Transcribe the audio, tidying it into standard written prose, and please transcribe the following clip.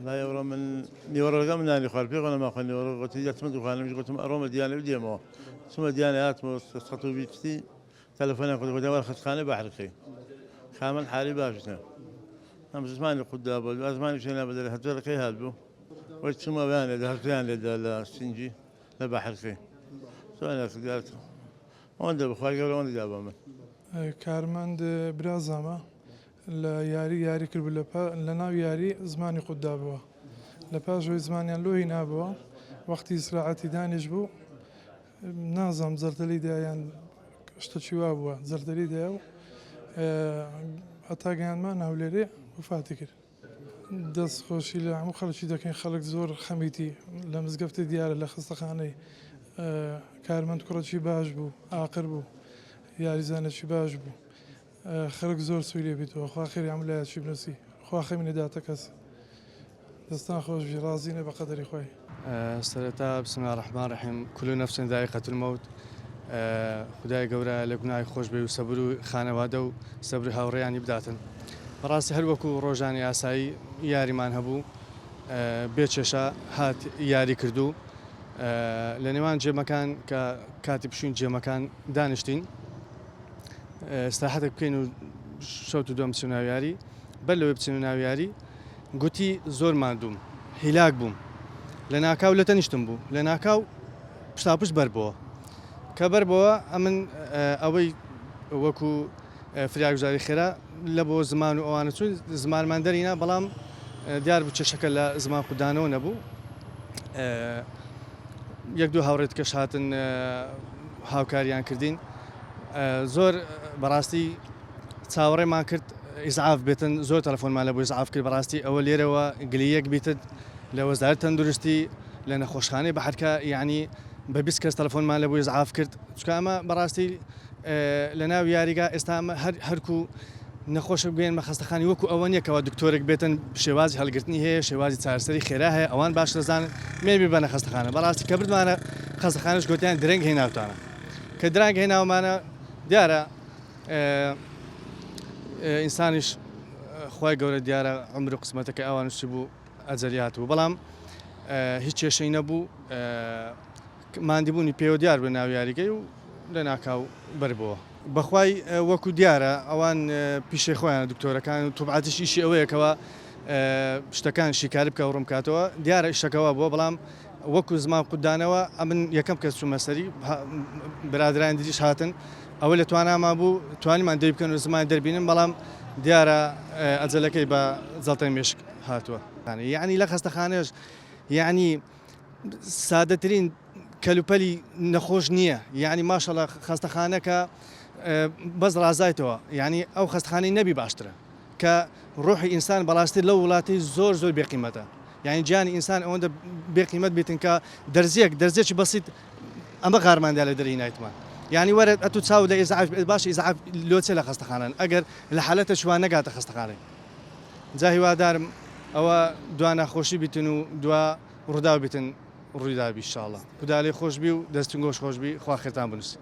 لا يورا من نيورا لقى من اللي خالفي وأنا ما خلني ورا قلت جت من دخان مش قلت أروم ديانة وديمو ثم ديانات مستخطو بيتي تلفوني قلت ولا خد خانة بحرقي خامن حالي باشنا أنا زماني قدام زماني شينا بدل هتقول لك هالبو وتسمى بيان ده هتيان ده السنجي لبحرقي سؤال قالت وأنا بخارج ولا وأنا جابه من کارمەند برازامە لە یاری کرد لە ناو یاری زمانی قودابەوە لە پاشەوەی زمانیان لۆی نابەوە وەختی سراعەتی دانیش بوو نازام زەردەلی دایان شتە چیوا بووە زەردەلی دایە و هەتاگەیانمان هەولێرێ وفاتی کرد دەستخۆشی لە هەموو خەڵکی دەکەین خەڵک زۆر خەمیتی لە مزگەفتی دیارە لە خستەخانەی کارمەند کوڕەکی باش بوو ئاقر بوو یاریزانێکی باش بوو خەڵک زۆر سووی لێ بیتەوە خوا خێری هەمولایەتی بنووسی خوا خەمی نەداتە کەس دەستان خۆشبی ڕازینە بە قەدەری خۆی سەرەتا بسم الله الرحمن الرحیم كل نفس ذائقة الموت خدای گەورە لە گوناهی خۆش بێ و سەبر و خانەوادە و سەبر هاوڕێیانی بداتن بەڕاستی هەر وەکو ڕۆژانی ئاسایی یاریمان هەبوو بێچێشە هات یاری کردو لە نێوان جێمەکان کە کاتی پشوین جێمەکان دانیشتین استراحەتێک بکەین و شەوت و دووەم بچین ناو یاری بەر لەوەی بچین ناو یاری گوتی زۆر ماندووم هیلاک بووم لە ناکاو لە تەنیشتم بوو لە ناکاو پشتاپشت بەربەوە کە بەربەوە ئەمن ئەوەی وەکو فریاگوزاری خێرا لە بۆ زمان و ئەوانە چوون زمانمان دەرینا بەڵام دیار بوو چێشەکە لە زمان قودانەوە نەبوو یەک دوو هاوڕێت کەش هاتن هاوکاریان کردین زۆر بەڕاستی چاوەڕێمان کرد ئیزعاف بێتن زۆر تەلەفۆنمان لە بۆ ئیزعاف کرد بەڕاستی ئەوە لێرەوە گلەیەک بیتت لە وەزارەت تەندروستی لە نەخۆشخانەی بەحرکە یعنی بە 20 کەس تەلەفۆنمان لە بۆ ئیزعاف کرد چونکە ئەمە بەڕاستی لە ناو یاریگا ئێستا هەرکو نەخۆشە بگەین بە خەستەخانی وەکو ئەوە نیەکەوە دکتۆرێک بێتن شێوازی هەڵگرتنی هەیە شێوازی چارەسەری خێرا هەیە ئەوان باش دەزانن مێبی بەنە خەستەخانە بەڕاستی کە بردمانە خەستەخانەش گوتیان درەنگ هێناوتانە کە درەنگ هێناومانە دیارە ئینسانیش خۆی گەورە دیارە عمر و قسمەتەکە ئەوانشی بوو ئەجەلیات بوو بەڵام هیچ کێشەی نەبوو ماندیبوونی پێوە دیار بە ناو یاریگەی و لە ناکاو بەربەوە بەخوای وەکو دیارە ئەوان پیشەی خۆیان دکتۆرەکان و توبعاتیش ئیشی ئەوەیەکەوە شتەکان شیکاری بکە و ڕوونکاتەوە دیارە ئیشەکەەوە بووە بەڵام وەکو زمان قودانەوە ئەمن یەکەم کەس چوومە سەری برادران دیریش هاتن ئەوە لە توانامان بوو توانیمان دەی بکەن و زمان دەربینن بەڵام دیارە ئەجەلەکەی بە جەڵتەی مێشک هاتووە یعنی لە خەستەخانەش یعنی سادەترین کەلوپەلی نەخۆش نییە یعنی ماشەڵە خەستەخانەکە بەس ڕازایتەوە یعنی ئەو خەستەخانەی نەبی باشترە کە ڕۆحی ئینسان بەڕاستی لەو وڵاتی زۆر زۆر بێقیمەتە یعنی جانی ئینسان ئەوەندە بێقیمەت بێتن کە دەرزێکی بەسیت ئەمە غارماندا لە دەری نایتمان یعنی وەرە ئەتو چاو لە ئیزعاف باش ئیزعاف لۆچێ لە خەستەخانەن ئەگەر لە حالەتە شوان نەگاتە خەستەخانەی جا هیوادارم ئەوە دوا ناخۆشی بیتن و دوا ڕوودا بیتن ڕوویدابی ئینشاڵڵا خوددا لێ خۆشبی و دەستنگۆش خۆشبی خوا خێرتان بنووسی